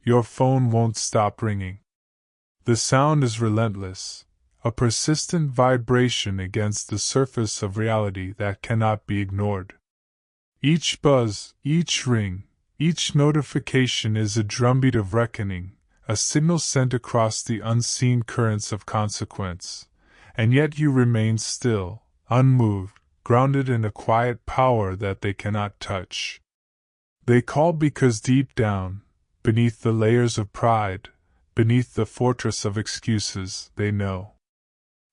your phone won't stop ringing. The sound is relentless, a persistent vibration against the surface of reality that cannot be ignored. Each buzz, each ring, each notification is a drumbeat of reckoning, a signal sent across the unseen currents of consequence, and yet you remain still, unmoved, grounded in a quiet power that they cannot touch. They call because deep down, beneath the layers of pride, beneath the fortress of excuses, they know.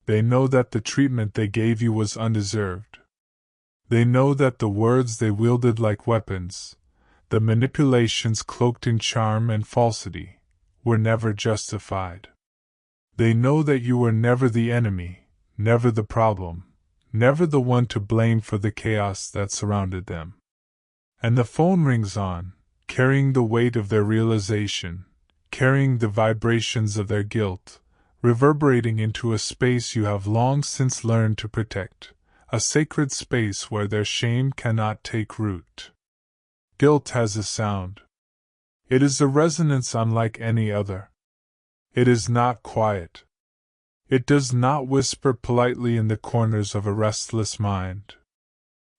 They know that the treatment they gave you was undeserved. They know that the words they wielded like weapons, the manipulations cloaked in charm and falsity, were never justified. They know that you were never the enemy, never the problem, never the one to blame for the chaos that surrounded them. And the phone rings on, carrying the weight of their realization, carrying the vibrations of their guilt, reverberating into a space you have long since learned to protect, a sacred space where their shame cannot take root. Guilt has a sound. It is a resonance unlike any other. It is not quiet. It does not whisper politely in the corners of a restless mind.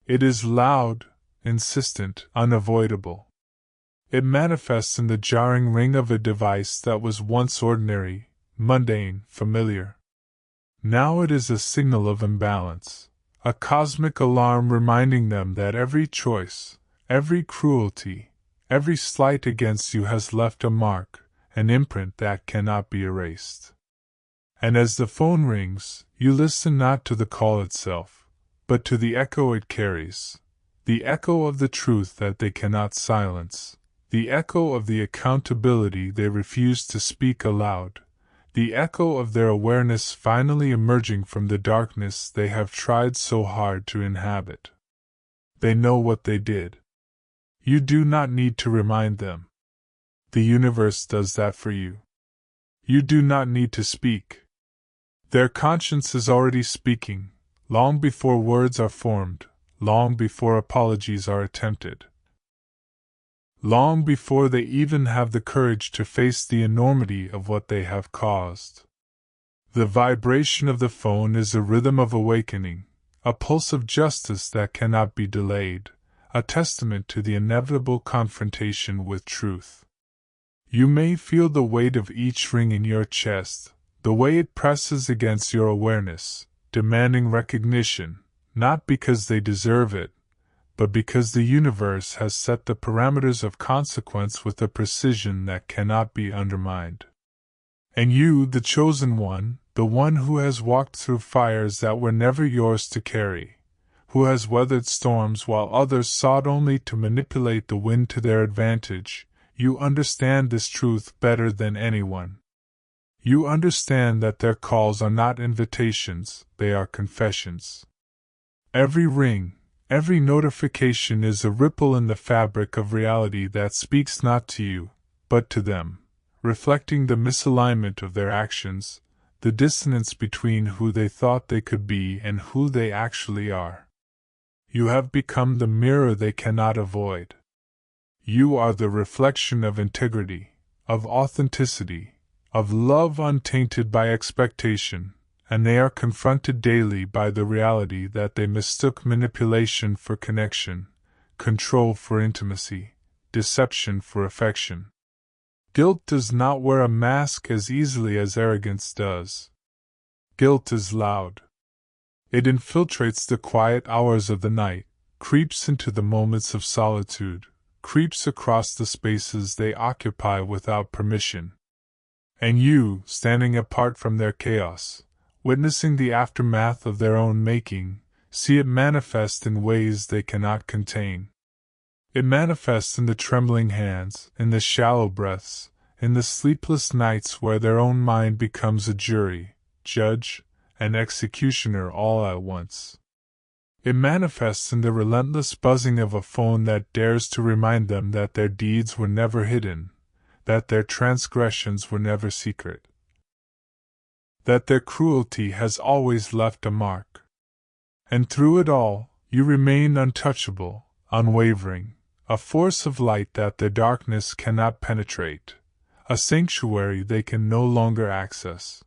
It is loud, insistent, unavoidable. It manifests in the jarring ring of a device that was once ordinary, mundane, familiar. Now it is a signal of imbalance, a cosmic alarm reminding them that every choice, every cruelty, every slight against you has left a mark, an imprint that cannot be erased. And as the phone rings, you listen not to the call itself, but to the echo it carries, the echo of the truth that they cannot silence, the echo of the accountability they refuse to speak aloud, the echo of their awareness finally emerging from the darkness they have tried so hard to inhabit. They know what they did. You do not need to remind them. The universe does that for you. You do not need to speak. Their conscience is already speaking, long before words are formed, long before apologies are attempted. Long before they even have the courage to face the enormity of what they have caused. The vibration of the phone is a rhythm of awakening, a pulse of justice that cannot be delayed, a testament to the inevitable confrontation with truth. You may feel the weight of each ring in your chest, the way it presses against your awareness, demanding recognition, not because they deserve it, but because the universe has set the parameters of consequence with a precision that cannot be undermined. And you, the chosen one, the one who has walked through fires that were never yours to carry, who has weathered storms while others sought only to manipulate the wind to their advantage, you understand this truth better than anyone. You understand that their calls are not invitations, they are confessions. Every ring, every notification is a ripple in the fabric of reality that speaks not to you, but to them, reflecting the misalignment of their actions, the dissonance between who they thought they could be and who they actually are. You have become the mirror they cannot avoid. You are the reflection of integrity, of authenticity, of love untainted by expectation, and they are confronted daily by the reality that they mistook manipulation for connection, control for intimacy, deception for affection. Guilt does not wear a mask as easily as arrogance does. Guilt is loud. It infiltrates the quiet hours of the night, creeps into the moments of solitude, creeps across the spaces they occupy without permission. And you, standing apart from their chaos, witnessing the aftermath of their own making, see it manifest in ways they cannot contain. It manifests in the trembling hands, in the shallow breaths, in the sleepless nights where their own mind becomes a jury, judge, and executioner all at once. It manifests in the relentless buzzing of a phone that dares to remind them that their deeds were never hidden, that their transgressions were never secret, that their cruelty has always left a mark. And through it all, you remain untouchable, unwavering, a force of light that the darkness cannot penetrate, a sanctuary they can no longer access.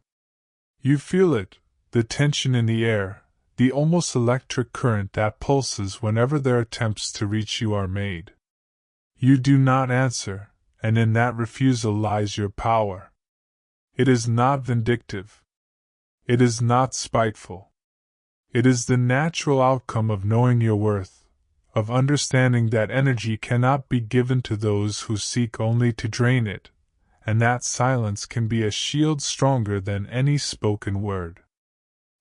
You feel it, the tension in the air, the almost electric current that pulses whenever their attempts to reach you are made. You do not answer, and in that refusal lies your power. It is not vindictive. It is not spiteful. It is the natural outcome of knowing your worth, of understanding that energy cannot be given to those who seek only to drain it, and that silence can be a shield stronger than any spoken word.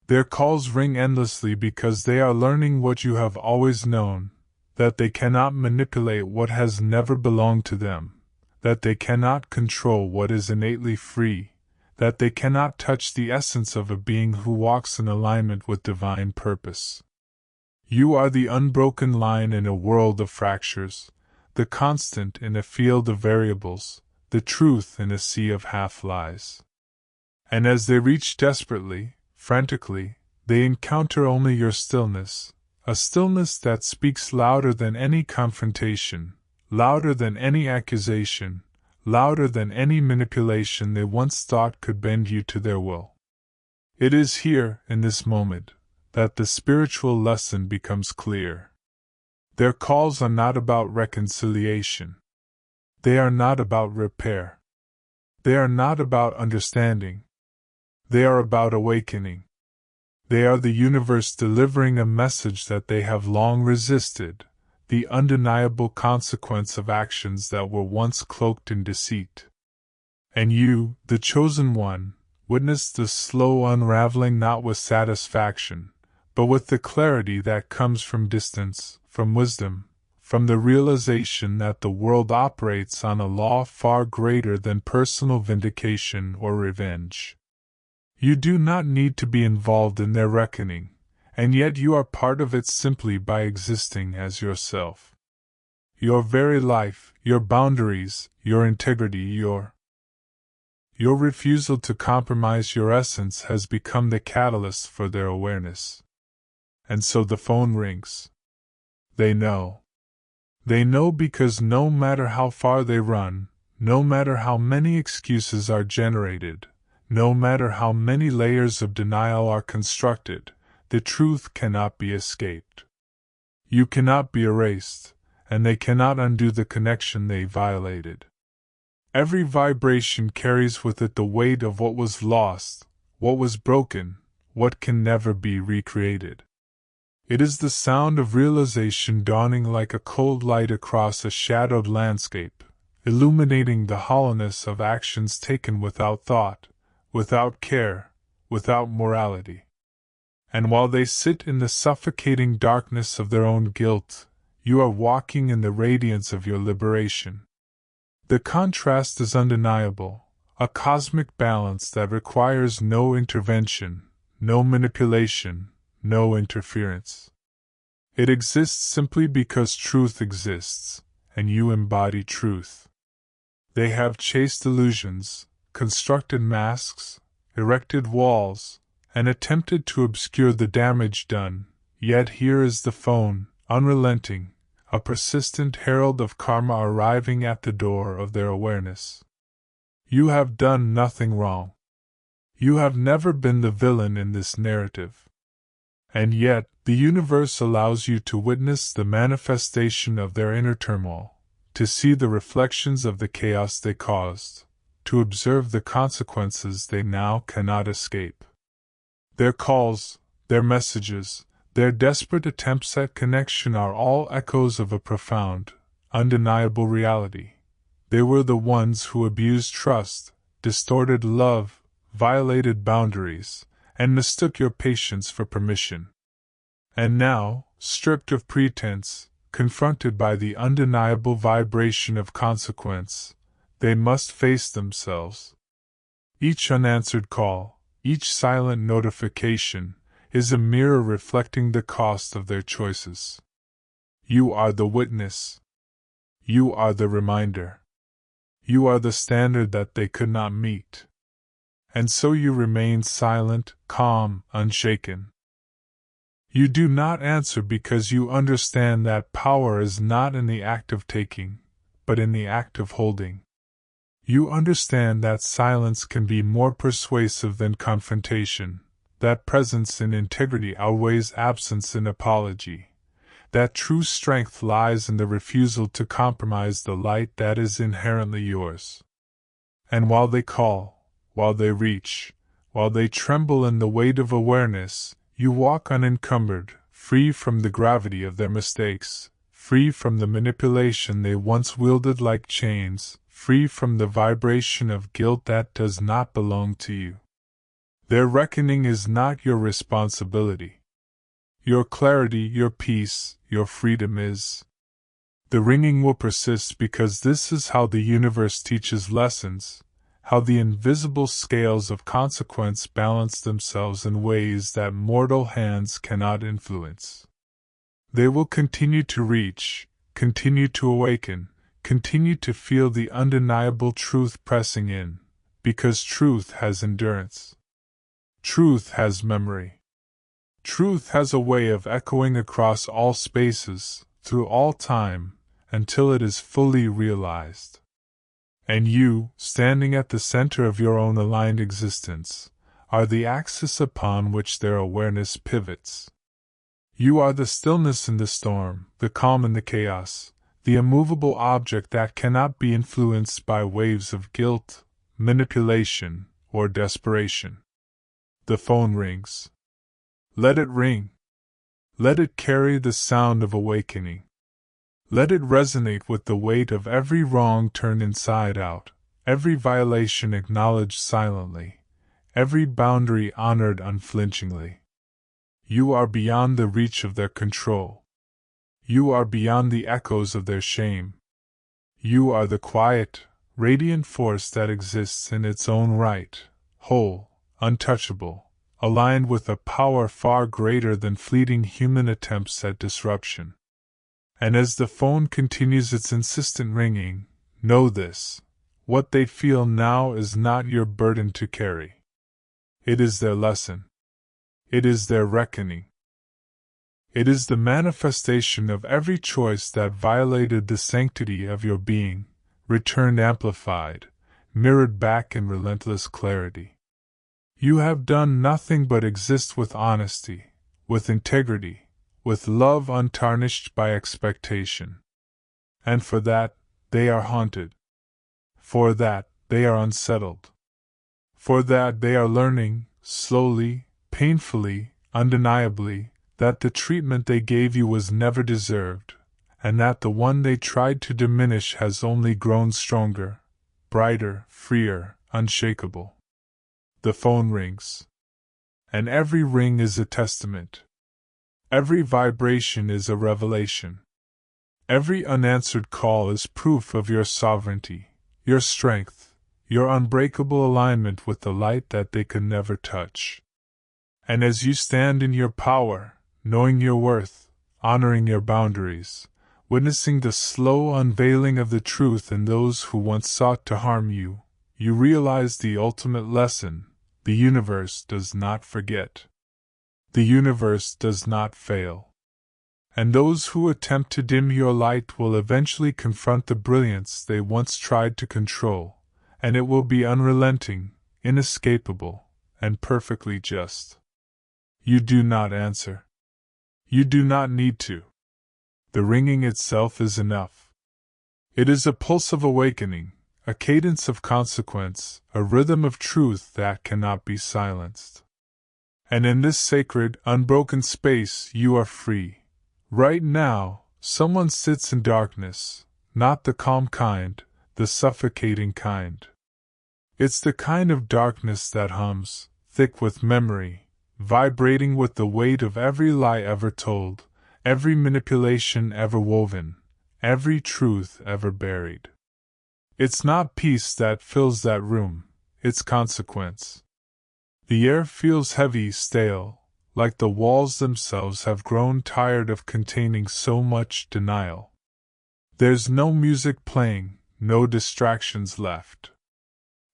Their calls ring endlessly because they are learning what you have always known, that they cannot manipulate what has never belonged to them, that they cannot control what is innately free, that they cannot touch the essence of a being who walks in alignment with divine purpose. You are the unbroken line in a world of fractures, the constant in a field of variables, the truth in a sea of half-lies. And as they reach desperately, frantically, they encounter only your stillness, a stillness that speaks louder than any confrontation, louder than any accusation, louder than any manipulation they once thought could bend you to their will. It is here, in this moment, that the spiritual lesson becomes clear. Their calls are not about reconciliation. They are not about repair. They are not about understanding. They are about awakening. They are the universe delivering a message that they have long resisted, the undeniable consequence of actions that were once cloaked in deceit. And you, the chosen one, witness the slow unraveling not with satisfaction, but with the clarity that comes from distance, from wisdom, from the realization that the world operates on a law far greater than personal vindication or revenge. You do not need to be involved in their reckoning, and yet you are part of it simply by existing as yourself. Your very life, your boundaries, your integrity, your refusal to compromise your essence has become the catalyst for their awareness. And so the phone rings. They know. They know because no matter how far they run, no matter how many excuses are generated, no matter how many layers of denial are constructed, the truth cannot be escaped. You cannot be erased, and they cannot undo the connection they violated. Every vibration carries with it the weight of what was lost, what was broken, what can never be recreated. It is the sound of realization dawning like a cold light across a shadowed landscape, illuminating the hollowness of actions taken without thought, without care, without morality. And while they sit in the suffocating darkness of their own guilt, you are walking in the radiance of your liberation. The contrast is undeniable, a cosmic balance that requires no intervention, no manipulation, no interference. It exists simply because truth exists, and you embody truth. They have chased illusions, constructed masks, erected walls, and attempted to obscure the damage done, yet here is the phone, unrelenting, a persistent herald of karma arriving at the door of their awareness. You have done nothing wrong. You have never been the villain in this narrative. And yet, the universe allows you to witness the manifestation of their inner turmoil, to see the reflections of the chaos they caused, to observe the consequences they now cannot escape. Their calls, their messages, their desperate attempts at connection are all echoes of a profound, undeniable reality. They were the ones who abused trust, distorted love, violated boundaries, and mistook your patience for permission. And now, stripped of pretense, confronted by the undeniable vibration of consequence, they must face themselves. Each unanswered call, each silent notification, is a mirror reflecting the cost of their choices. You are the witness. You are the reminder. You are the standard that they could not meet. And so you remain silent, calm, unshaken. You do not answer because you understand that power is not in the act of taking, but in the act of holding. You understand that silence can be more persuasive than confrontation, that presence in integrity outweighs absence in apology, that true strength lies in the refusal to compromise the light that is inherently yours. And while they call, while they reach, while they tremble in the weight of awareness, you walk unencumbered, free from the gravity of their mistakes, free from the manipulation they once wielded like chains, free from the vibration of guilt that does not belong to you. Their reckoning is not your responsibility. Your clarity, your peace, your freedom is. The ringing will persist because this is how the universe teaches lessons, how the invisible scales of consequence balance themselves in ways that mortal hands cannot influence. They will continue to reach, continue to awaken, continue to feel the undeniable truth pressing in, because truth has endurance. Truth has memory. Truth has a way of echoing across all spaces, through all time, until it is fully realized. And you, standing at the center of your own aligned existence, are the axis upon which their awareness pivots. You are the stillness in the storm, the calm in the chaos, the immovable object that cannot be influenced by waves of guilt, manipulation, or desperation. The phone rings. Let it ring. Let it carry the sound of awakening. Let it resonate with the weight of every wrong turned inside out, every violation acknowledged silently, every boundary honored unflinchingly. You are beyond the reach of their control. You are beyond the echoes of their shame. You are the quiet, radiant force that exists in its own right, whole, untouchable, aligned with a power far greater than fleeting human attempts at disruption. And as the phone continues its insistent ringing, know this: what they feel now is not your burden to carry. It is their lesson. It is their reckoning. It is the manifestation of every choice that violated the sanctity of your being, returned amplified, mirrored back in relentless clarity. You have done nothing but exist with honesty, with integrity, with love untarnished by expectation. And for that, they are haunted. For that, they are unsettled. For that, they are learning, slowly, painfully, undeniably, that the treatment they gave you was never deserved, and that the one they tried to diminish has only grown stronger, brighter, freer, unshakable. The phone rings. And every ring is a testament. Every vibration is a revelation. Every unanswered call is proof of your sovereignty, your strength, your unbreakable alignment with the light that they could never touch. And as you stand in your power, knowing your worth, honoring your boundaries, witnessing the slow unveiling of the truth in those who once sought to harm you, you realize the ultimate lesson: the universe does not forget. The universe does not fail. And those who attempt to dim your light will eventually confront the brilliance they once tried to control, and it will be unrelenting, inescapable, and perfectly just. You do not answer. You do not need to. The ringing itself is enough. It is a pulse of awakening, a cadence of consequence, a rhythm of truth that cannot be silenced. And in this sacred, unbroken space you are free. Right now, someone sits in darkness, not the calm kind, the suffocating kind. It's the kind of darkness that hums, thick with memory, vibrating with the weight of every lie ever told, every manipulation ever woven, every truth ever buried. It's not peace that fills that room, it's consequence. The air feels heavy, stale, like the walls themselves have grown tired of containing so much denial. There's no music playing, no distractions left.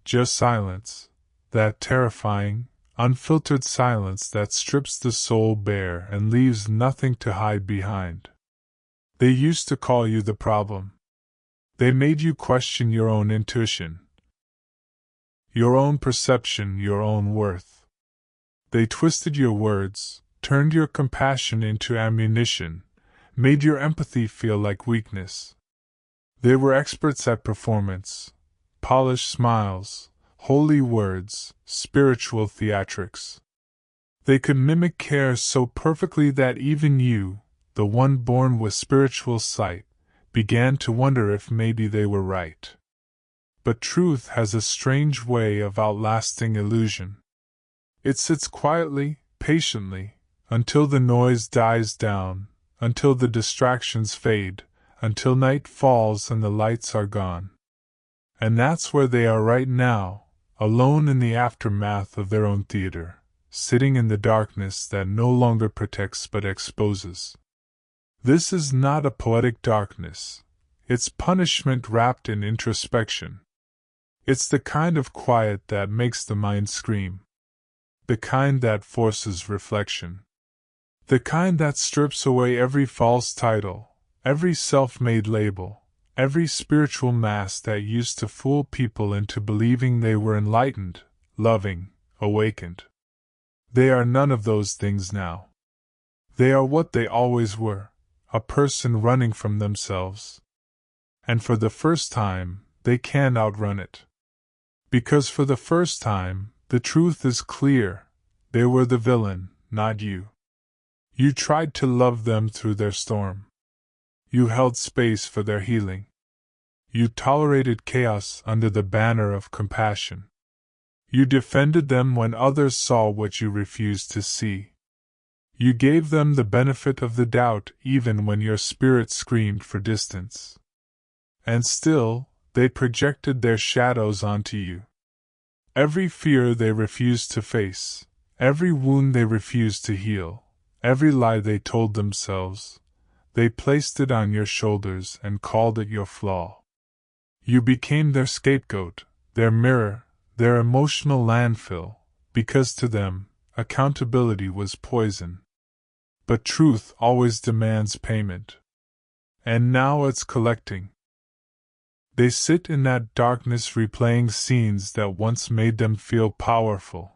Just silence, that terrifying, unfiltered silence that strips the soul bare and leaves nothing to hide behind. They used to call you the problem. They made you question your own intuition, your own perception, your own worth. They twisted your words, turned your compassion into ammunition, made your empathy feel like weakness. They were experts at performance, polished smiles, holy words, spiritual theatrics. They could mimic care so perfectly that even you, the one born with spiritual sight, began to wonder if maybe they were right. But truth has a strange way of outlasting illusion. It sits quietly, patiently, until the noise dies down, until the distractions fade, until night falls and the lights are gone. And that's where they are right now, alone in the aftermath of their own theater, sitting in the darkness that no longer protects but exposes. This is not a poetic darkness. It's punishment wrapped in introspection. It's the kind of quiet that makes the mind scream. The kind that forces reflection. The kind that strips away every false title, every self-made label, every spiritual mask that used to fool people into believing they were enlightened, loving, awakened. They are none of those things now. They are what they always were, a person running from themselves. And for the first time, they can't outrun it. Because for the first time, the truth is clear, they were the villain, not you. You tried to love them through their storm. You held space for their healing. You tolerated chaos under the banner of compassion. You defended them when others saw what you refused to see. You gave them the benefit of the doubt even when your spirit screamed for distance. And still, they projected their shadows onto you. Every fear they refused to face, every wound they refused to heal, every lie they told themselves, they placed it on your shoulders and called it your flaw. You became their scapegoat, their mirror, their emotional landfill, because to them, accountability was poison. But truth always demands payment. And now it's collecting. They sit in that darkness replaying scenes that once made them feel powerful,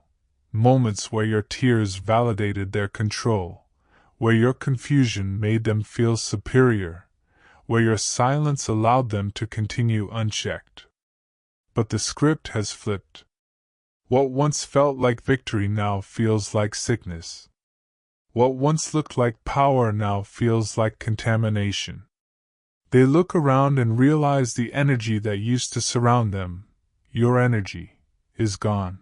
moments where your tears validated their control, where your confusion made them feel superior, where your silence allowed them to continue unchecked. But the script has flipped. What once felt like victory now feels like sickness. What once looked like power now feels like contamination. They look around and realize the energy that used to surround them, your energy, is gone.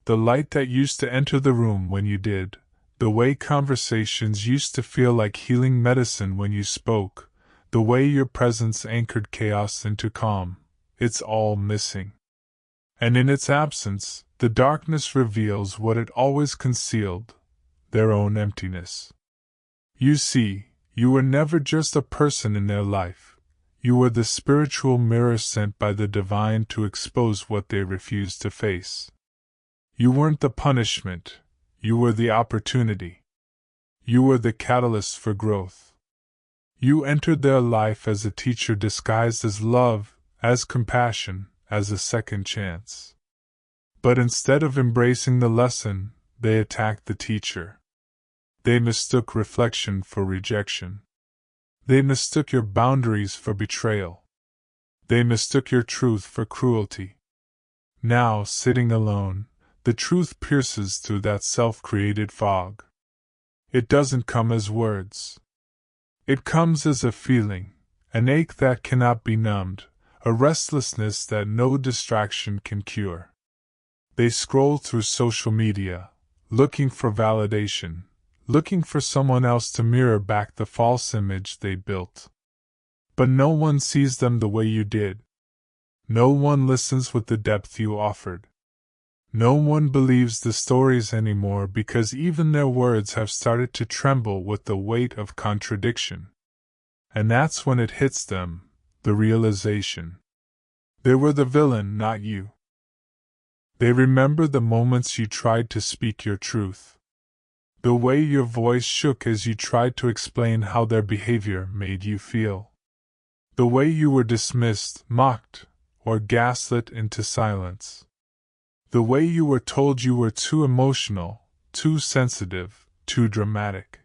The light that used to enter the room when you did, the way conversations used to feel like healing medicine when you spoke, the way your presence anchored chaos into calm, it's all missing. And in its absence, the darkness reveals what it always concealed, their own emptiness. You see, you were never just a person in their life. You were the spiritual mirror sent by the divine to expose what they refused to face. You weren't the punishment, you were the opportunity. You were the catalyst for growth. You entered their life as a teacher disguised as love, as compassion, as a second chance. But instead of embracing the lesson, they attacked the teacher. They mistook reflection for rejection. They mistook your boundaries for betrayal. They mistook your truth for cruelty. Now, sitting alone, the truth pierces through that self-created fog. It doesn't come as words. It comes as a feeling, an ache that cannot be numbed, a restlessness that no distraction can cure. They scroll through social media, looking for validation, looking for someone else to mirror back the false image they built. But no one sees them the way you did. No one listens with the depth you offered. No one believes the stories anymore because even their words have started to tremble with the weight of contradiction. And that's when it hits them, the realization. They were the villain, not you. They remember the moments you tried to speak your truth. The way your voice shook as you tried to explain how their behavior made you feel. The way you were dismissed, mocked, or gaslit into silence. The way you were told you were too emotional, too sensitive, too dramatic.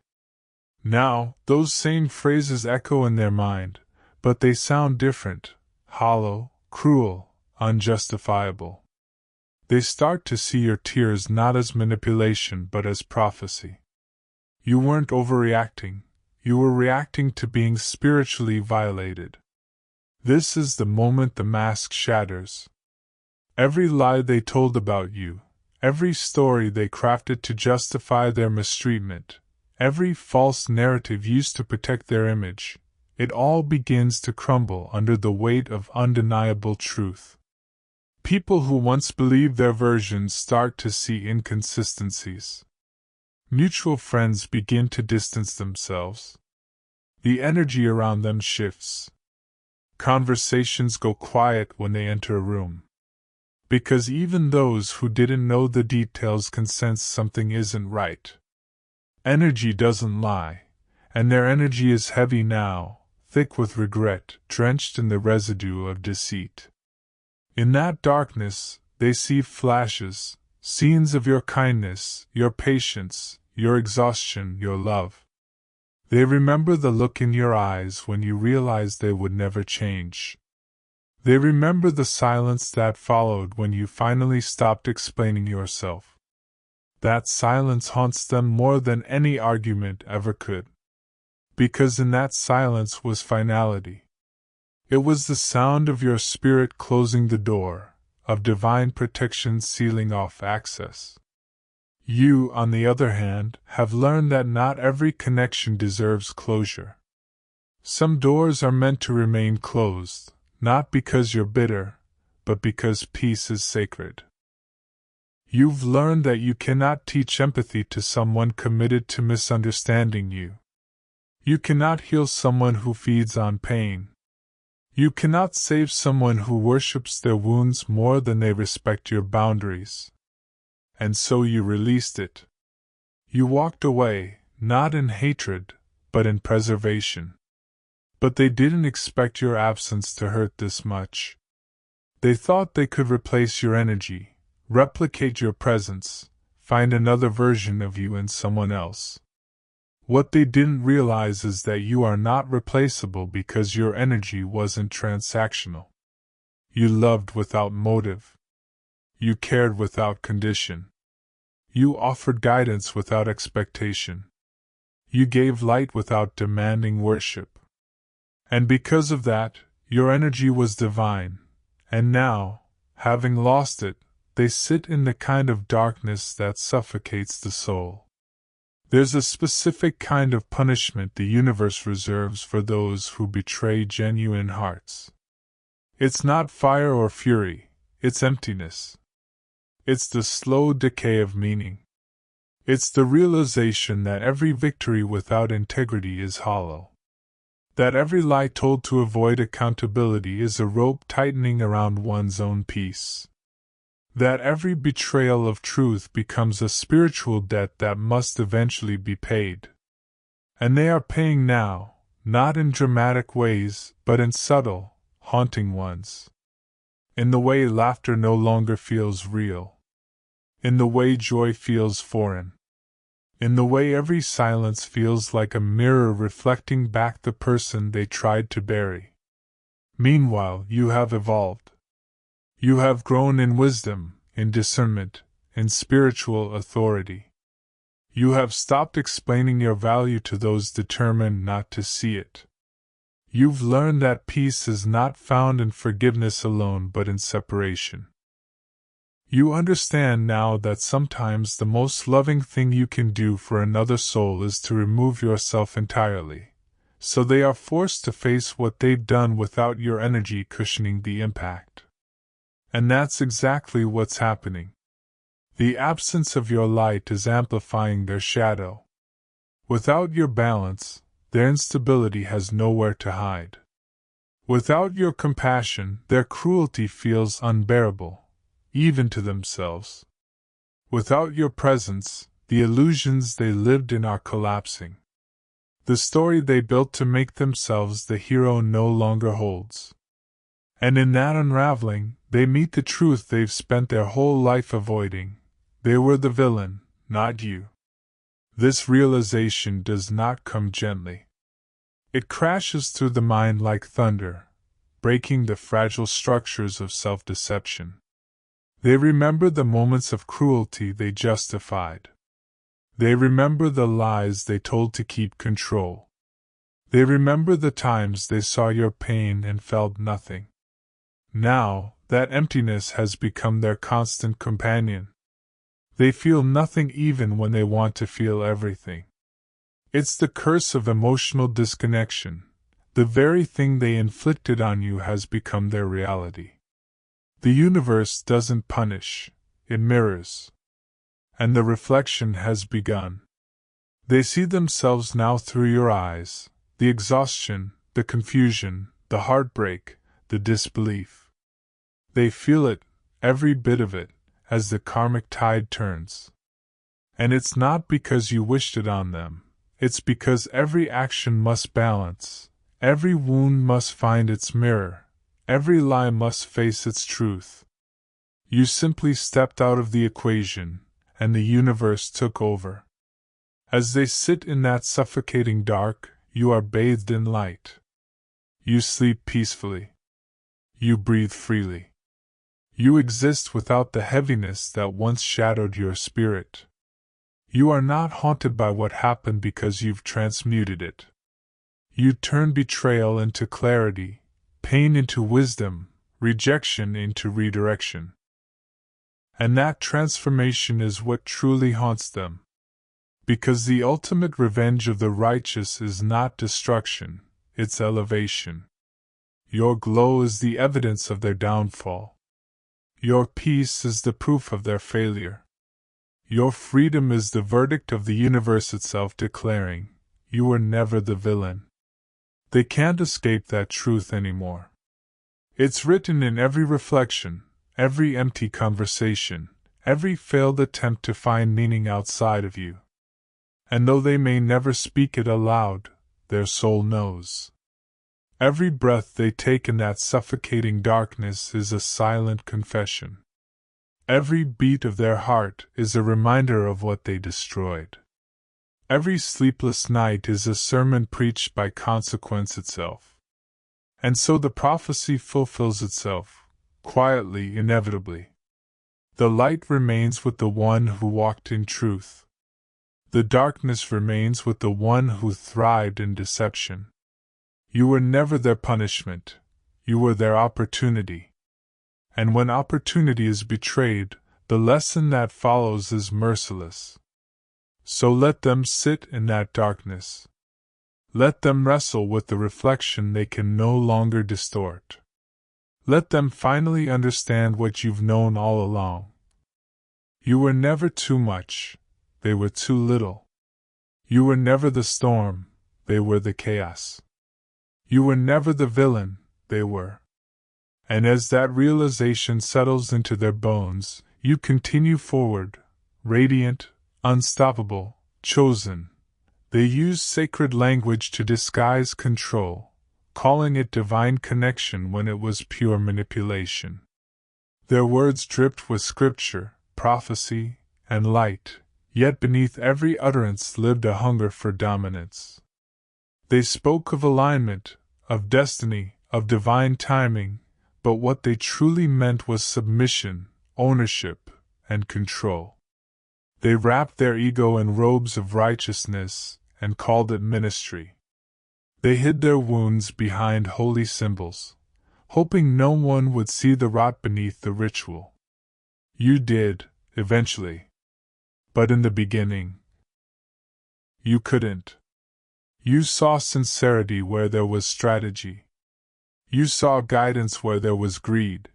Now, those same phrases echo in their mind, but they sound different, hollow, cruel, unjustifiable. They start to see your tears not as manipulation but as prophecy. You weren't overreacting, you were reacting to being spiritually violated. This is the moment the mask shatters. Every lie they told about you, every story they crafted to justify their mistreatment, every false narrative used to protect their image, it all begins to crumble under the weight of undeniable truth. People who once believed their versions start to see inconsistencies. Mutual friends begin to distance themselves. The energy around them shifts. Conversations go quiet when they enter a room. Because even those who didn't know the details can sense something isn't right. Energy doesn't lie, and their energy is heavy now, thick with regret, drenched in the residue of deceit. In that darkness, they see flashes, scenes of your kindness, your patience, your exhaustion, your love. They remember the look in your eyes when you realized they would never change. They remember the silence that followed when you finally stopped explaining yourself. That silence haunts them more than any argument ever could. Because in that silence was finality. It was the sound of your spirit closing the door, of divine protection sealing off access. You, on the other hand, have learned that not every connection deserves closure. Some doors are meant to remain closed, not because you're bitter, but because peace is sacred. You've learned that you cannot teach empathy to someone committed to misunderstanding you. You cannot heal someone who feeds on pain. You cannot save someone who worships their wounds more than they respect your boundaries. And so you released it. You walked away, not in hatred, but in preservation. But they didn't expect your absence to hurt this much. They thought they could replace your energy, replicate your presence, find another version of you in someone else. What they didn't realize is that you are not replaceable because your energy wasn't transactional. You loved without motive. You cared without condition. You offered guidance without expectation. You gave light without demanding worship. And because of that, your energy was divine, and now, having lost it, they sit in the kind of darkness that suffocates the soul. There's a specific kind of punishment the universe reserves for those who betray genuine hearts. It's not fire or fury, it's emptiness. It's the slow decay of meaning. It's the realization that every victory without integrity is hollow. That every lie told to avoid accountability is a rope tightening around one's own peace. That every betrayal of truth becomes a spiritual debt that must eventually be paid. And they are paying now, not in dramatic ways, but in subtle, haunting ones. In the way laughter no longer feels real. In the way joy feels foreign. In the way every silence feels like a mirror reflecting back the person they tried to bury. Meanwhile, you have evolved. You have grown in wisdom, in discernment, in spiritual authority. You have stopped explaining your value to those determined not to see it. You've learned that peace is not found in forgiveness alone but in separation. You understand now that sometimes the most loving thing you can do for another soul is to remove yourself entirely, so they are forced to face what they've done without your energy cushioning the impact. And that's exactly what's happening. The absence of your light is amplifying their shadow. Without your balance, their instability has nowhere to hide. Without your compassion, their cruelty feels unbearable, even to themselves. Without your presence, the illusions they lived in are collapsing. The story they built to make themselves the hero no longer holds. And in that unraveling, they meet the truth they've spent their whole life avoiding. They were the villain, not you. This realization does not come gently. It crashes through the mind like thunder, breaking the fragile structures of self-deception. They remember the moments of cruelty they justified. They remember the lies they told to keep control. They remember the times they saw your pain and felt nothing. Now, that emptiness has become their constant companion. They feel nothing even when they want to feel everything. It's the curse of emotional disconnection. The very thing they inflicted on you has become their reality. The universe doesn't punish, it mirrors. And the reflection has begun. They see themselves now through your eyes, the exhaustion, the confusion, the heartbreak, the disbelief. They feel it, every bit of it, as the karmic tide turns. And it's not because you wished it on them, it's because every action must balance, every wound must find its mirror, every lie must face its truth. You simply stepped out of the equation, and the universe took over. As they sit in that suffocating dark, you are bathed in light. You sleep peacefully. You breathe freely. You exist without the heaviness that once shadowed your spirit. You are not haunted by what happened because you've transmuted it. You turn betrayal into clarity, pain into wisdom, rejection into redirection. And that transformation is what truly haunts them. Because the ultimate revenge of the righteous is not destruction, it's elevation. Your glow is the evidence of their downfall. Your peace is the proof of their failure. Your freedom is the verdict of the universe itself declaring, you were never the villain. They can't escape that truth anymore. It's written in every reflection, every empty conversation, every failed attempt to find meaning outside of you. And though they may never speak it aloud, their soul knows. Every breath they take in that suffocating darkness is a silent confession. Every beat of their heart is a reminder of what they destroyed. Every sleepless night is a sermon preached by consequence itself. And so the prophecy fulfills itself, quietly, inevitably. The light remains with the one who walked in truth. The darkness remains with the one who thrived in deception. You were never their punishment, you were their opportunity. And when opportunity is betrayed, the lesson that follows is merciless. So let them sit in that darkness. Let them wrestle with the reflection they can no longer distort. Let them finally understand what you've known all along. You were never too much, they were too little. You were never the storm, they were the chaos. You were never the villain, they were. And as that realization settles into their bones, you continue forward, radiant, unstoppable, chosen. They use sacred language to disguise control, calling it divine connection when it was pure manipulation. Their words dripped with scripture, prophecy, and light, yet beneath every utterance lived a hunger for dominance. They spoke of alignment, of destiny, of divine timing, but what they truly meant was submission, ownership, and control. They wrapped their ego in robes of righteousness and called it ministry. They hid their wounds behind holy symbols, hoping no one would see the rot beneath the ritual. You did, eventually. But in the beginning, you couldn't. You saw sincerity where there was strategy. You saw guidance where there was greed.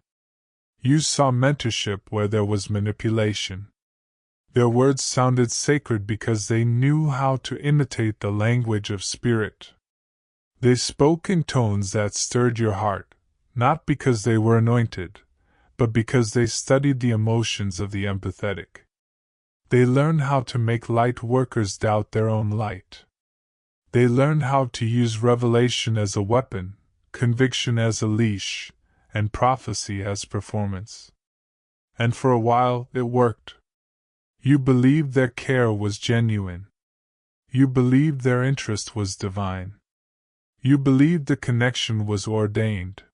You saw mentorship where there was manipulation. Their words sounded sacred because they knew how to imitate the language of spirit. They spoke in tones that stirred your heart, not because they were anointed, but because they studied the emotions of the empathetic. They learned how to make light workers doubt their own light. They learned how to use revelation as a weapon, conviction as a leash, and prophecy as performance. And for a while it worked. You believed their care was genuine. You believed their interest was divine. You believed the connection was ordained.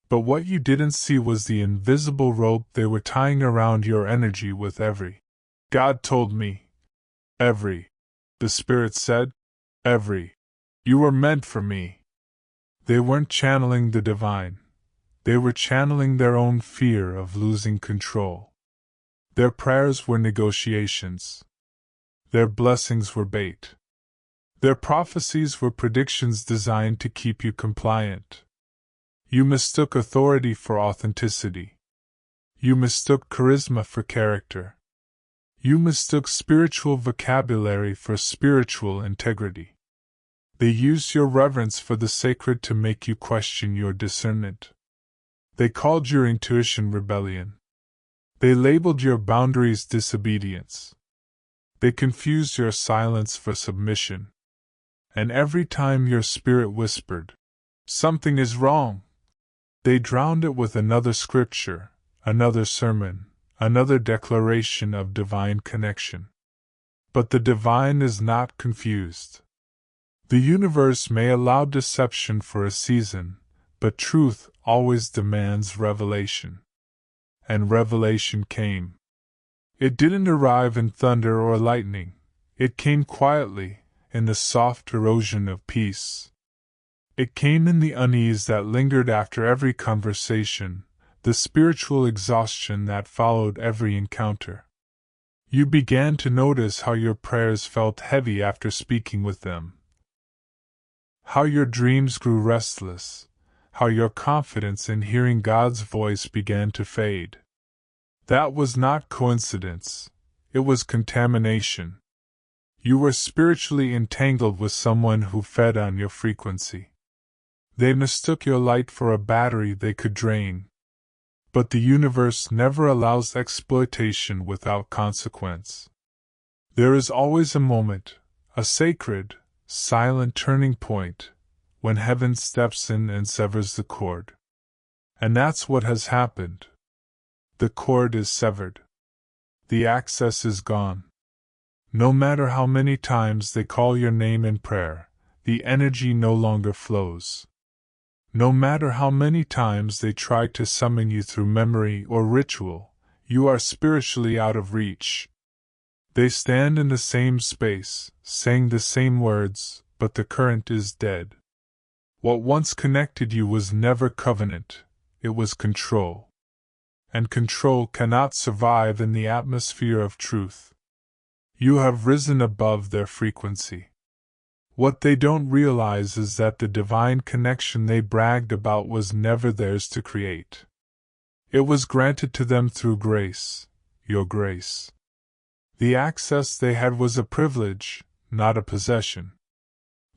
But what you didn't see was the invisible rope they were tying around your energy with every. God told me. Every. The Spirit said. Every. You were meant for me. They weren't channeling the divine. They were channeling their own fear of losing control. Their prayers were negotiations. Their blessings were bait. Their prophecies were predictions designed to keep you compliant. You mistook authority for authenticity. You mistook charisma for character. You mistook spiritual vocabulary for spiritual integrity. They used your reverence for the sacred to make you question your discernment. They called your intuition rebellion. They labeled your boundaries disobedience. They confused your silence for submission. And every time your spirit whispered, "Something is wrong," they drowned it with another scripture, another sermon, another declaration of divine connection. But the divine is not confused. The universe may allow deception for a season, but truth always demands revelation. And revelation came. It didn't arrive in thunder or lightning. It came quietly, in the soft erosion of peace. It came in the unease that lingered after every conversation, the spiritual exhaustion that followed every encounter. You began to notice how your prayers felt heavy after speaking with them. How your dreams grew restless. How your confidence in hearing God's voice began to fade. That was not coincidence. It was contamination. You were spiritually entangled with someone who fed on your frequency. They mistook your light for a battery they could drain. But the universe never allows exploitation without consequence. There is always a moment, a sacred, silent turning point, when heaven steps in and severs the cord. And that's what has happened. The cord is severed. The access is gone. No matter how many times they call your name in prayer, the energy no longer flows. No matter how many times they try to summon you through memory or ritual, you are spiritually out of reach. They stand in the same space, saying the same words, but the current is dead. What once connected you was never covenant, it was control. And control cannot survive in the atmosphere of truth. You have risen above their frequency. What they don't realize is that the divine connection they bragged about was never theirs to create. It was granted to them through grace, your grace. The access they had was a privilege, not a possession.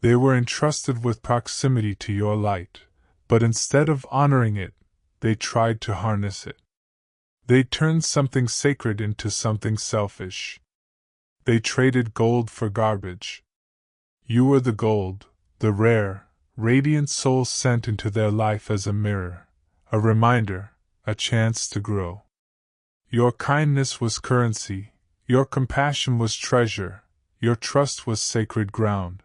They were entrusted with proximity to your light, but instead of honoring it, they tried to harness it. They turned something sacred into something selfish. They traded gold for garbage. You were the gold, the rare, radiant soul sent into their life as a mirror, a reminder, a chance to grow. Your kindness was currency, your compassion was treasure, your trust was sacred ground.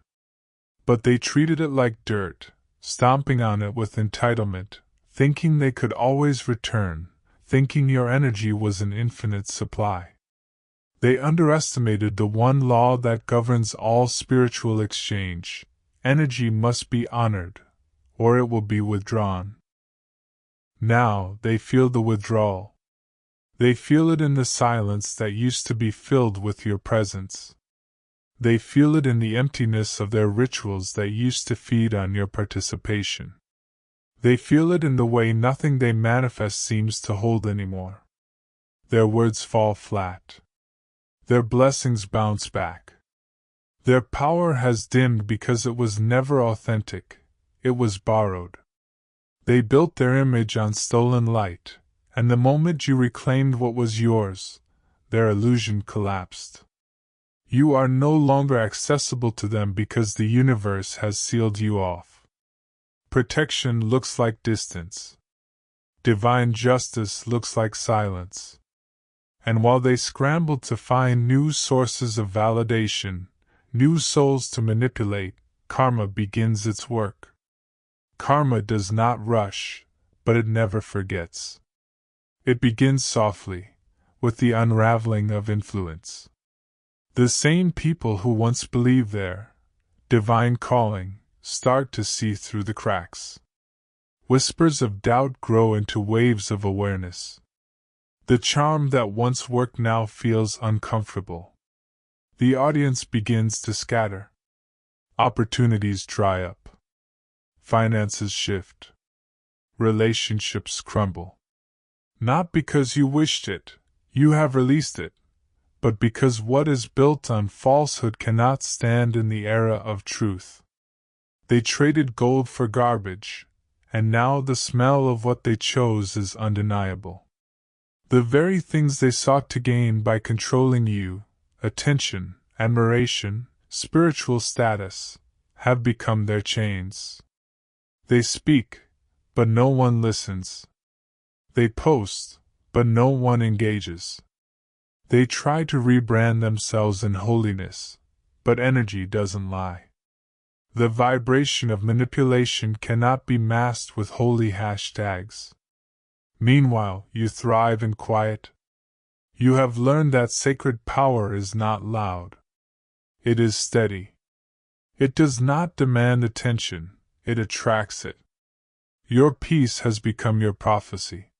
But they treated it like dirt, stomping on it with entitlement, thinking they could always return, thinking your energy was an infinite supply. They underestimated the one law that governs all spiritual exchange: energy must be honored, or it will be withdrawn. Now they feel the withdrawal. They feel it in the silence that used to be filled with your presence. They feel it in the emptiness of their rituals that used to feed on your participation. They feel it in the way nothing they manifest seems to hold anymore. Their words fall flat. Their blessings bounce back. Their power has dimmed because it was never authentic, it was borrowed. They built their image on stolen light, and the moment you reclaimed what was yours, their illusion collapsed. You are no longer accessible to them because the universe has sealed you off. Protection looks like distance. Divine justice looks like silence. And while they scramble to find new sources of validation, new souls to manipulate, karma begins its work. Karma does not rush, but it never forgets. It begins softly, with the unraveling of influence. The same people who once believed their divine calling start to see through the cracks. Whispers of doubt grow into waves of awareness. The charm that once worked now feels uncomfortable. The audience begins to scatter. Opportunities dry up. Finances shift. Relationships crumble. Not because you wished it, you have released it, but because what is built on falsehood cannot stand in the era of truth. They traded gold for garbage, and now the smell of what they chose is undeniable. The very things they sought to gain by controlling you, attention, admiration, spiritual status, have become their chains. They speak, but no one listens. They post, but no one engages. They try to rebrand themselves in holiness, but energy doesn't lie. The vibration of manipulation cannot be masked with holy hashtags. Meanwhile, you thrive in quiet. You have learned that sacred power is not loud. It is steady. It does not demand attention, it attracts it. Your peace has become your prophecy.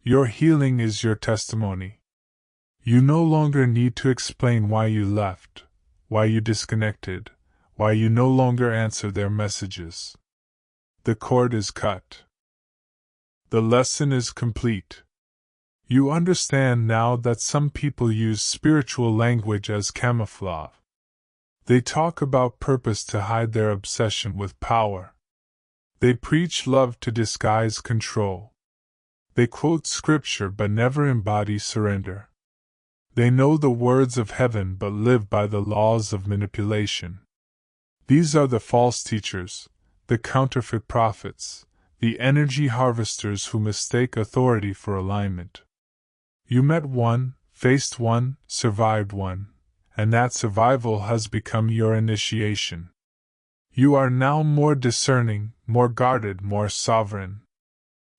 Your healing is your testimony. You no longer need to explain why you left, why you disconnected, why you no longer answer their messages. The cord is cut. The lesson is complete. You understand now that some people use spiritual language as camouflage. They talk about purpose to hide their obsession with power. They preach love to disguise control. They quote scripture but never embody surrender. They know the words of heaven but live by the laws of manipulation. These are the false teachers, the counterfeit prophets, the energy harvesters who mistake authority for alignment. You met one, faced one, survived one, and that survival has become your initiation. You are now more discerning, more guarded, more sovereign.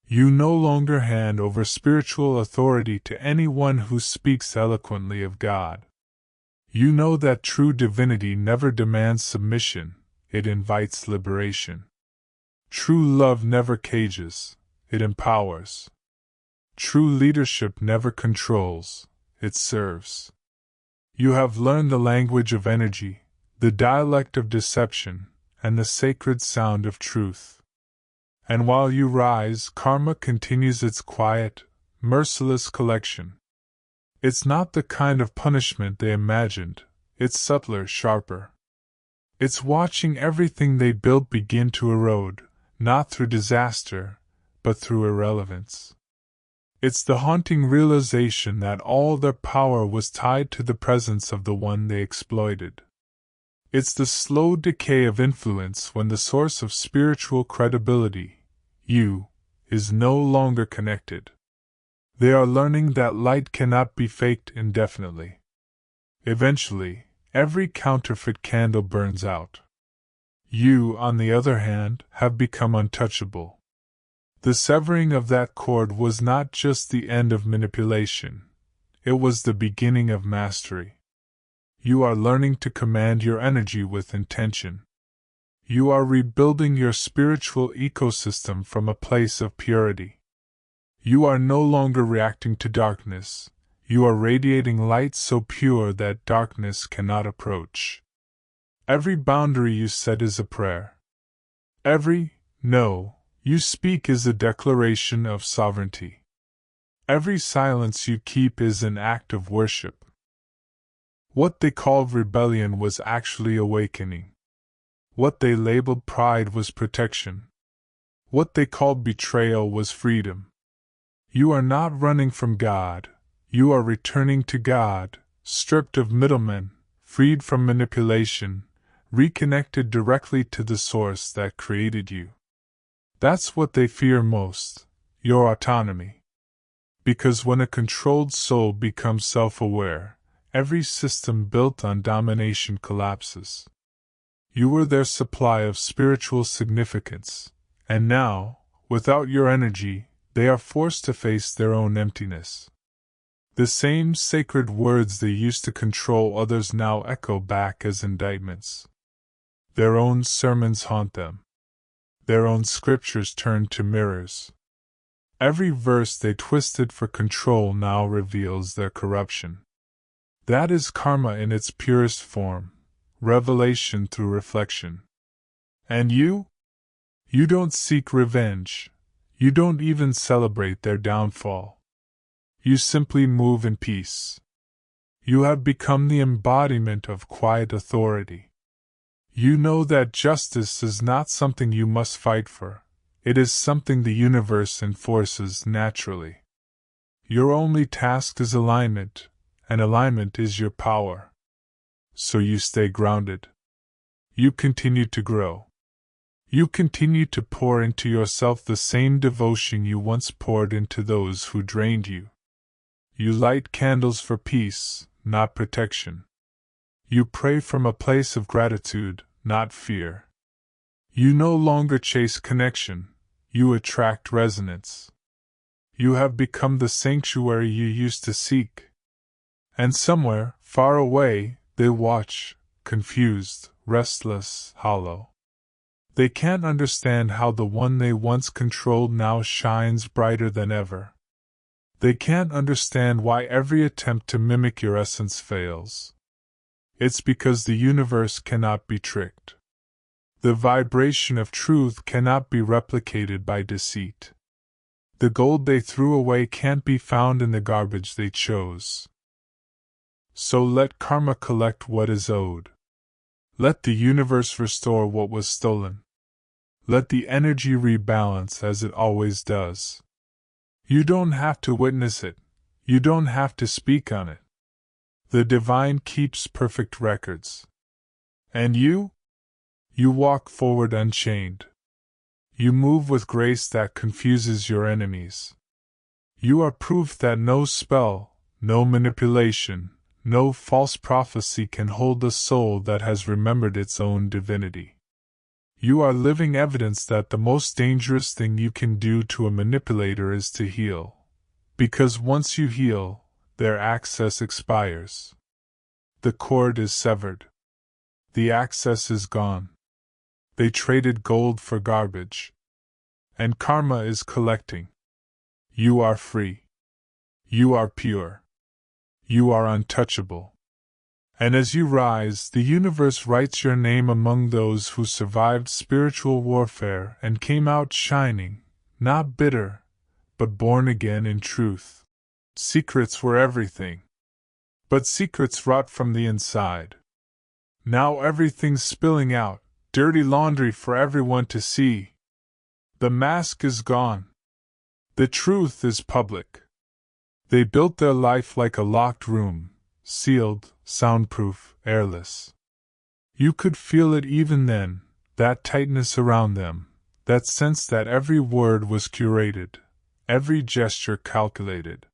You no longer hand over spiritual authority to anyone who speaks eloquently of God. You know that true divinity never demands submission, it invites liberation. True love never cages, it empowers. True leadership never controls, it serves. You have learned the language of energy, the dialect of deception, and the sacred sound of truth. And while you rise, karma continues its quiet, merciless collection. It's not the kind of punishment they imagined, it's subtler, sharper. It's watching everything they built begin to erode, not through disaster, but through irrelevance. It's the haunting realization that all their power was tied to the presence of the one they exploited. It's the slow decay of influence when the source of spiritual credibility, you, is no longer connected. They are learning that light cannot be faked indefinitely. Eventually, every counterfeit candle burns out. You, on the other hand, have become untouchable. The severing of that cord was not just the end of manipulation, it was the beginning of mastery. You are learning to command your energy with intention. You are rebuilding your spiritual ecosystem from a place of purity. You are no longer reacting to darkness, you are radiating light so pure that darkness cannot approach. Every boundary you set is a prayer. Every no you speak is a declaration of sovereignty. Every silence you keep is an act of worship. What they called rebellion was actually awakening. What they labeled pride was protection. What they called betrayal was freedom. You are not running from God, you are returning to God, stripped of middlemen, freed from manipulation, reconnected directly to the source that created you. That's what they fear most, your autonomy. Because when a controlled soul becomes self-aware, every system built on domination collapses. You were their supply of spiritual significance, and now, without your energy, they are forced to face their own emptiness. The same sacred words they used to control others now echo back as indictments. Their own sermons haunt them. Their own scriptures turn to mirrors. Every verse they twisted for control now reveals their corruption. That is karma in its purest form, revelation through reflection. And you? You don't seek revenge. You don't even celebrate their downfall. You simply move in peace. You have become the embodiment of quiet authority. You know that justice is not something you must fight for. It is something the universe enforces naturally. Your only task is alignment, and alignment is your power. So you stay grounded. You continue to grow. You continue to pour into yourself the same devotion you once poured into those who drained you. You light candles for peace, not protection. You pray from a place of gratitude, not fear. You no longer chase connection, you attract resonance. You have become the sanctuary you used to seek. And somewhere, far away, they watch, confused, restless, hollow. They can't understand how the one they once controlled now shines brighter than ever. They can't understand why every attempt to mimic your essence fails. It's because the universe cannot be tricked. The vibration of truth cannot be replicated by deceit. The gold they threw away can't be found in the garbage they chose. So let karma collect what is owed. Let the universe restore what was stolen. Let the energy rebalance as it always does. You don't have to witness it. You don't have to speak on it. The divine keeps perfect records. And you? You walk forward unchained. You move with grace that confuses your enemies. You are proof that no spell, no manipulation, no false prophecy can hold the soul that has remembered its own divinity. You are living evidence that the most dangerous thing you can do to a manipulator is to heal. Because once you heal, their access expires. The cord is severed. The access is gone. They traded gold for garbage. And karma is collecting. You are free. You are pure. You are untouchable. And as you rise, the universe writes your name among those who survived spiritual warfare and came out shining, not bitter, but born again in truth. Secrets were everything. But secrets rot from the inside. Now everything's spilling out, dirty laundry for everyone to see. The mask is gone. The truth is public. They built their life like a locked room, sealed, soundproof, airless. You could feel it even then, that tightness around them, that sense that every word was curated, every gesture calculated.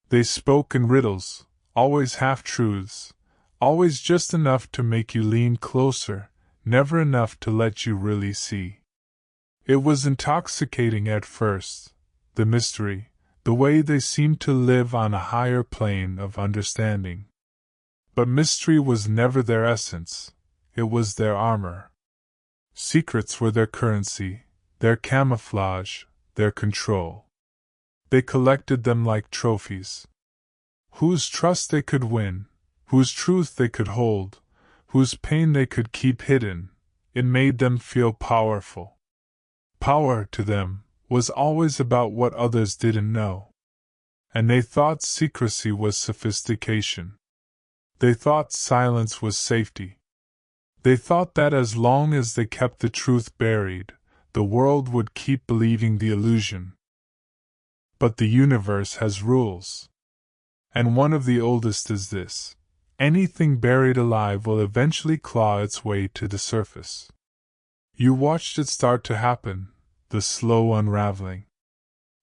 They spoke in riddles, always half-truths, always just enough to make you lean closer, never enough to let you really see. It was intoxicating at first, the mystery, the way they seemed to live on a higher plane of understanding. But mystery was never their essence, it was their armor. Secrets were their currency, their camouflage, their control. They collected them like trophies. Whose trust they could win, whose truth they could hold, whose pain they could keep hidden, it made them feel powerful. Power, to them, was always about what others didn't know. And they thought secrecy was sophistication. They thought silence was safety. They thought that as long as they kept the truth buried, the world would keep believing the illusion. But the universe has rules. And one of the oldest is this: anything buried alive will eventually claw its way to the surface. You watched it start to happen, the slow unraveling.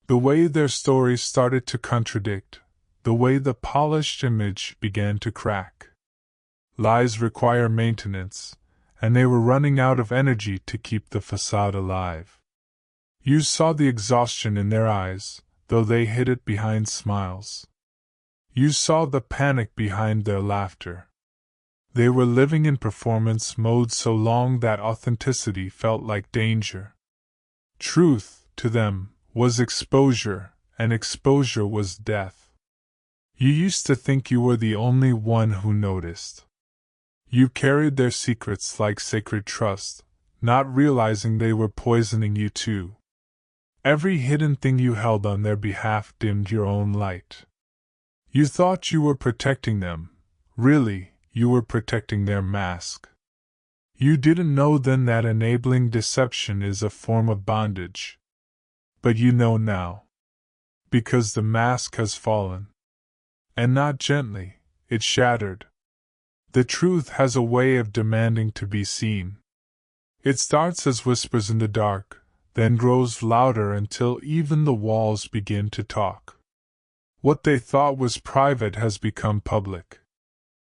The way their stories started to contradict, the way the polished image began to crack. Lies require maintenance, and they were running out of energy to keep the facade alive. You saw the exhaustion in their eyes, though they hid it behind smiles. You saw the panic behind their laughter. They were living in performance mode so long that authenticity felt like danger. Truth, to them, was exposure, and exposure was death. You used to think you were the only one who noticed. You carried their secrets like sacred trust, not realizing they were poisoning you too. Every hidden thing you held on their behalf dimmed your own light. You thought you were protecting them. Really, you were protecting their mask. You didn't know then that enabling deception is a form of bondage. But you know now. Because the mask has fallen. And not gently, it shattered. The truth has a way of demanding to be seen. It starts as whispers in the dark, then grows louder until even the walls begin to talk. What they thought was private has become public.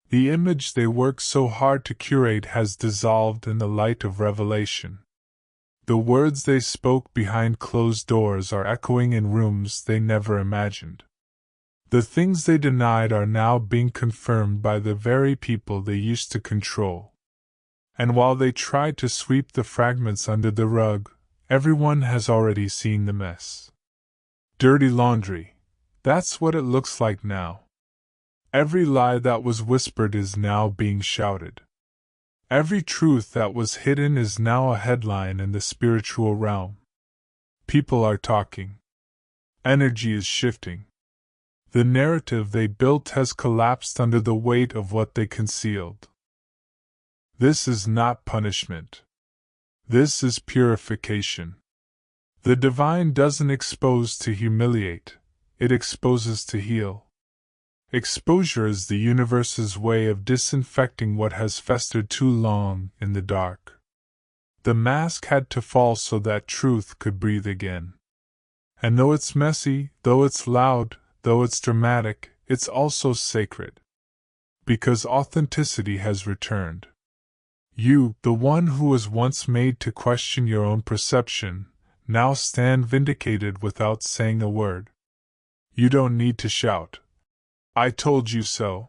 The image they worked so hard to curate has dissolved in the light of revelation. The words they spoke behind closed doors are echoing in rooms they never imagined. The things they denied are now being confirmed by the very people they used to control. And while they tried to sweep the fragments under the rug, everyone has already seen the mess. Dirty laundry. That's what it looks like now. Every lie that was whispered is now being shouted. Every truth that was hidden is now a headline in the spiritual realm. People are talking. Energy is shifting. The narrative they built has collapsed under the weight of what they concealed. This is not punishment. This is purification. The divine doesn't expose to humiliate, it exposes to heal. Exposure is the universe's way of disinfecting what has festered too long in the dark. The mask had to fall so that truth could breathe again. And though it's messy, though it's loud, though it's dramatic, it's also sacred. Because authenticity has returned. You, the one who was once made to question your own perception, now stand vindicated without saying a word. You don't need to shout. I told you so.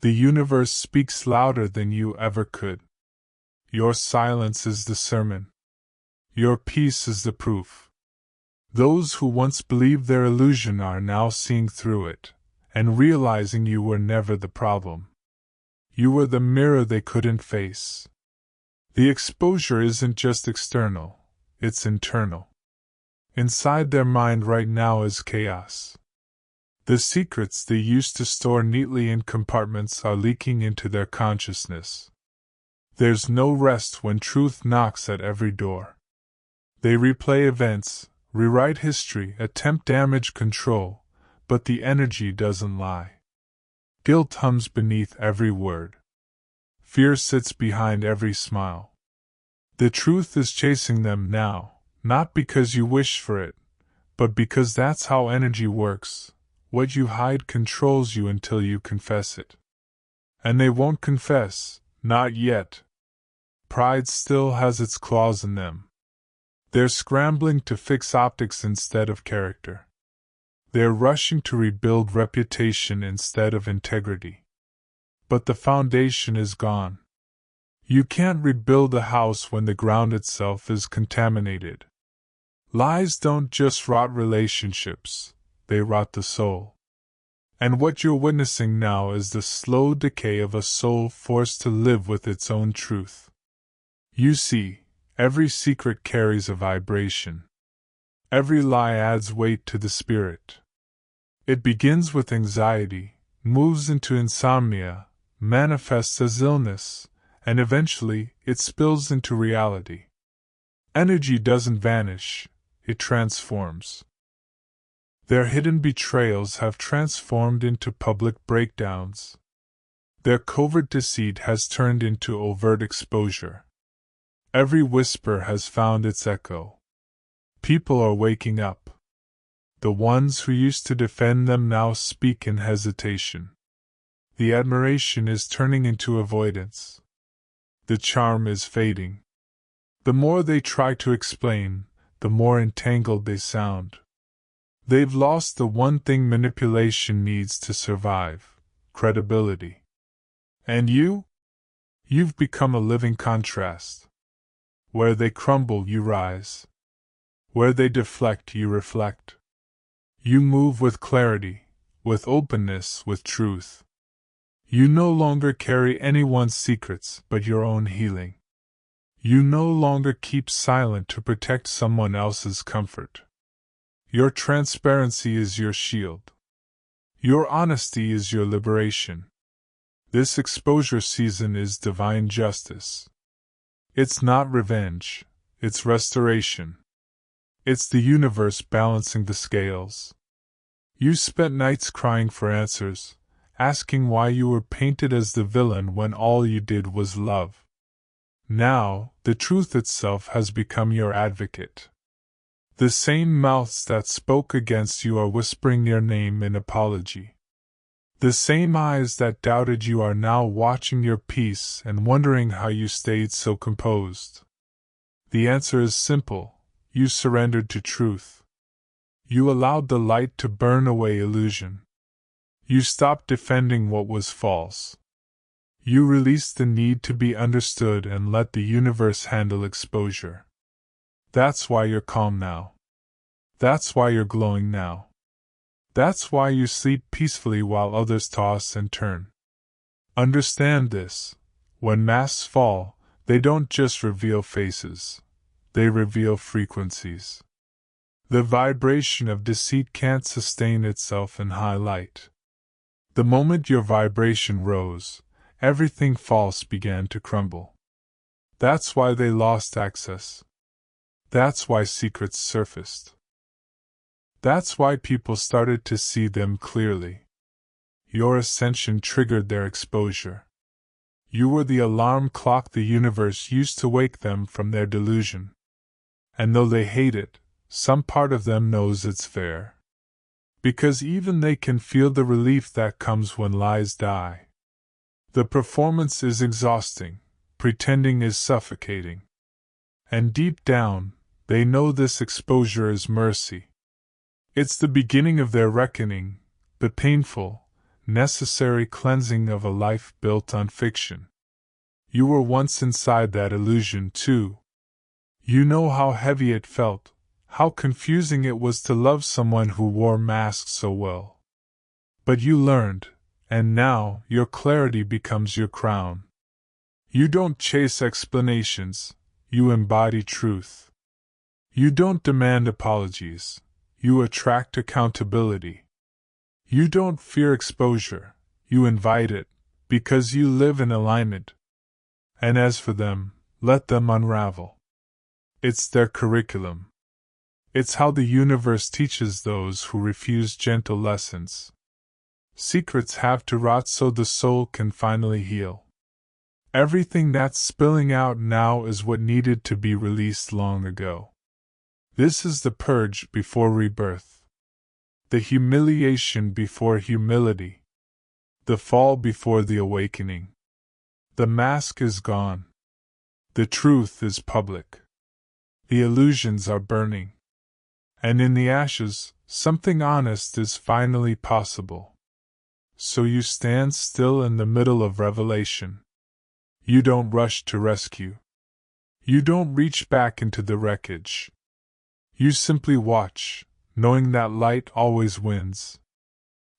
The universe speaks louder than you ever could. Your silence is the sermon. Your peace is the proof. Those who once believed their illusion are now seeing through it, and realizing you were never the problem. You were the mirror they couldn't face. The exposure isn't just external, it's internal. Inside their mind right now is chaos. The secrets they used to store neatly in compartments are leaking into their consciousness. There's no rest when truth knocks at every door. They replay events, rewrite history, attempt damage control, but the energy doesn't lie. Guilt hums beneath every word. Fear sits behind every smile. The truth is chasing them now, not because you wish for it, but because that's how energy works. What you hide controls you until you confess it. And they won't confess, not yet. Pride still has its claws in them. They're scrambling to fix optics instead of character. They're rushing to rebuild reputation instead of integrity. But the foundation is gone. You can't rebuild a house when the ground itself is contaminated. Lies don't just rot relationships, they rot the soul. And what you're witnessing now is the slow decay of a soul forced to live with its own truth. You see, every secret carries a vibration. Every lie adds weight to the spirit. It begins with anxiety, moves into insomnia, manifests as illness, and eventually it spills into reality. Energy doesn't vanish, it transforms. Their hidden betrayals have transformed into public breakdowns. Their covert deceit has turned into overt exposure. Every whisper has found its echo. People are waking up. The ones who used to defend them now speak in hesitation. The admiration is turning into avoidance. The charm is fading. The more they try to explain, the more entangled they sound. They've lost the one thing manipulation needs to survive: credibility. And you? You've become a living contrast. Where they crumble, you rise. Where they deflect, you reflect. You move with clarity, with openness, with truth. You no longer carry anyone's secrets but your own healing. You no longer keep silent to protect someone else's comfort. Your transparency is your shield. Your honesty is your liberation. This exposure season is divine justice. It's not revenge, it's restoration. It's the universe balancing the scales. You spent nights crying for answers, asking why you were painted as the villain when all you did was love. Now, the truth itself has become your advocate. The same mouths that spoke against you are whispering your name in apology. The same eyes that doubted you are now watching your peace and wondering how you stayed so composed. The answer is simple: you surrendered to truth. You allowed the light to burn away illusion. You stopped defending what was false. You released the need to be understood and let the universe handle exposure. That's why you're calm now. That's why you're glowing now. That's why you sleep peacefully while others toss and turn. Understand this: when masks fall, they don't just reveal faces, they reveal frequencies. The vibration of deceit can't sustain itself in high light. The moment your vibration rose, everything false began to crumble. That's why they lost access. That's why secrets surfaced. That's why people started to see them clearly. Your ascension triggered their exposure. You were the alarm clock the universe used to wake them from their delusion. And though they hate it, some part of them knows it's fair. Because even they can feel the relief that comes when lies die. The performance is exhausting, pretending is suffocating. And deep down, they know this exposure is mercy. It's the beginning of their reckoning, the painful, necessary cleansing of a life built on fiction. You were once inside that illusion too. You know how heavy it felt, how confusing it was to love someone who wore masks so well. But you learned, and now your clarity becomes your crown. You don't chase explanations, you embody truth. You don't demand apologies, you attract accountability. You don't fear exposure, you invite it, because you live in alignment. And as for them, let them unravel. It's their curriculum. It's how the universe teaches those who refuse gentle lessons. Secrets have to rot so the soul can finally heal. Everything that's spilling out now is what needed to be released long ago. This is the purge before rebirth. The humiliation before humility. The fall before the awakening. The mask is gone. The truth is public. The illusions are burning. And in the ashes, something honest is finally possible. So you stand still in the middle of revelation. You don't rush to rescue. You don't reach back into the wreckage. You simply watch, knowing that light always wins.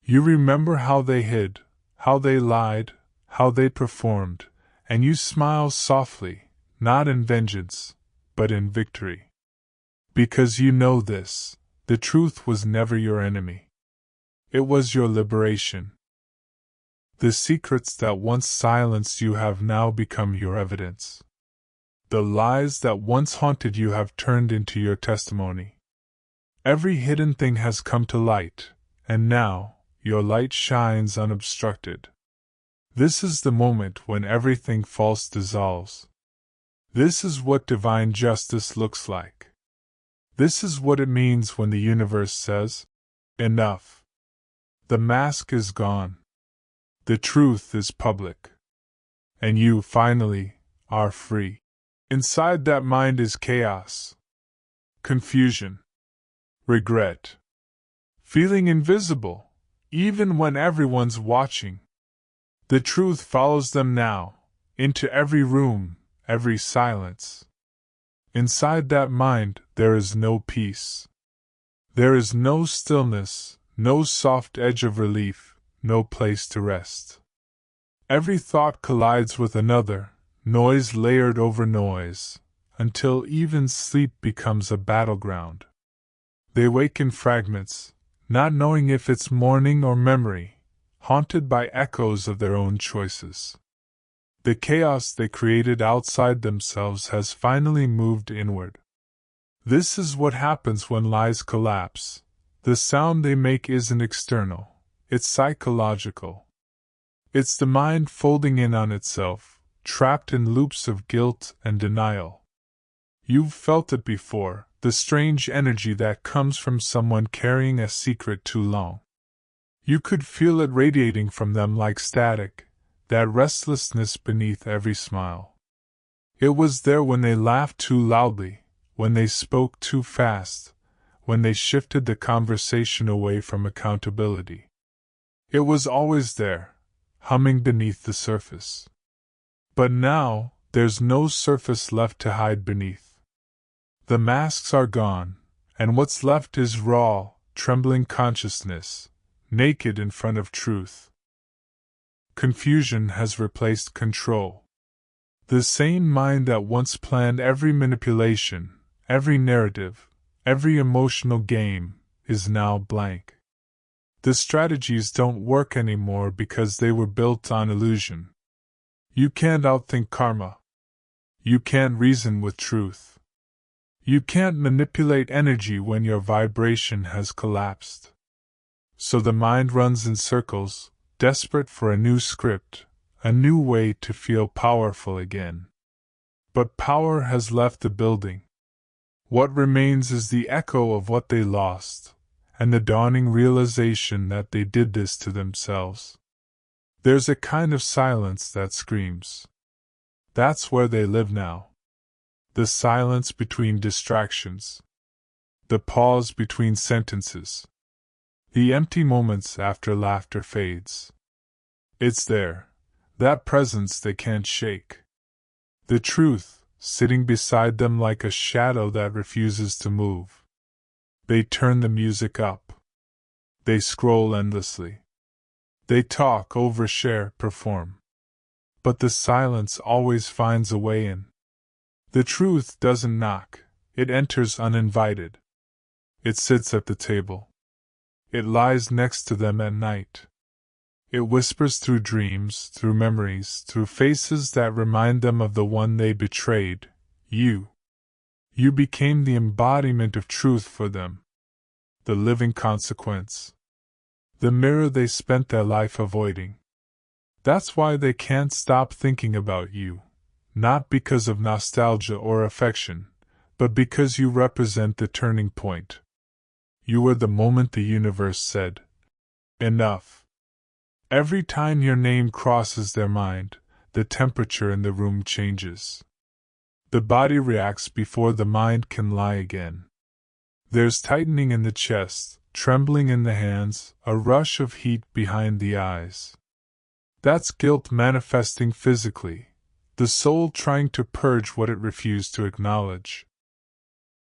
You remember how they hid, how they lied, how they performed, and you smile softly, not in vengeance, but in victory. Because you know this, the truth was never your enemy. It was your liberation. The secrets that once silenced you have now become your evidence. The lies that once haunted you have turned into your testimony. Every hidden thing has come to light, and now, your light shines unobstructed. This is the moment when everything false dissolves. This is what divine justice looks like. This is what it means when the universe says, Enough. The mask is gone. The truth is public. And you, finally, are free. Inside that mind is chaos, confusion, regret, feeling invisible, even when everyone's watching. The truth follows them now, into every room, every silence. Inside that mind there is no peace. There is no stillness, no soft edge of relief, no place to rest. Every thought collides with another, noise layered over noise, until even sleep becomes a battleground. They wake in fragments, not knowing if it's morning or memory, haunted by echoes of their own choices. The chaos they created outside themselves has finally moved inward. This is what happens when lies collapse. The sound they make isn't external, it's psychological. It's the mind folding in on itself, trapped in loops of guilt and denial. You've felt it before, the strange energy that comes from someone carrying a secret too long. You could feel it radiating from them like static, that restlessness beneath every smile. It was there when they laughed too loudly, when they spoke too fast, when they shifted the conversation away from accountability. It was always there, humming beneath the surface. But now, there's no surface left to hide beneath. The masks are gone, and what's left is raw, trembling consciousness, naked in front of truth. Confusion has replaced control. The same mind that once planned every manipulation, every narrative, every emotional game, is now blank. The strategies don't work anymore because they were built on illusion. You can't outthink karma. You can't reason with truth. You can't manipulate energy when your vibration has collapsed. So the mind runs in circles, desperate for a new script, a new way to feel powerful again. But power has left the building. What remains is the echo of what they lost, and the dawning realization that they did this to themselves. There's a kind of silence that screams. That's where they live now. The silence between distractions. The pause between sentences. The empty moments after laughter fades. It's there, that presence they can't shake. The truth, sitting beside them like a shadow that refuses to move. They turn the music up. They scroll endlessly. They talk, overshare, perform. But the silence always finds a way in. The truth doesn't knock, it enters uninvited. It sits at the table. It lies next to them at night. It whispers through dreams, through memories, through faces that remind them of the one they betrayed, you. You became the embodiment of truth for them. The living consequence. The mirror they spent their life avoiding. That's why they can't stop thinking about you. Not because of nostalgia or affection, but because you represent the turning point. You were the moment the universe said, enough. Every time your name crosses their mind, the temperature in the room changes. The body reacts before the mind can lie again. There's tightening in the chest, trembling in the hands, a rush of heat behind the eyes. That's guilt manifesting physically, the soul trying to purge what it refused to acknowledge.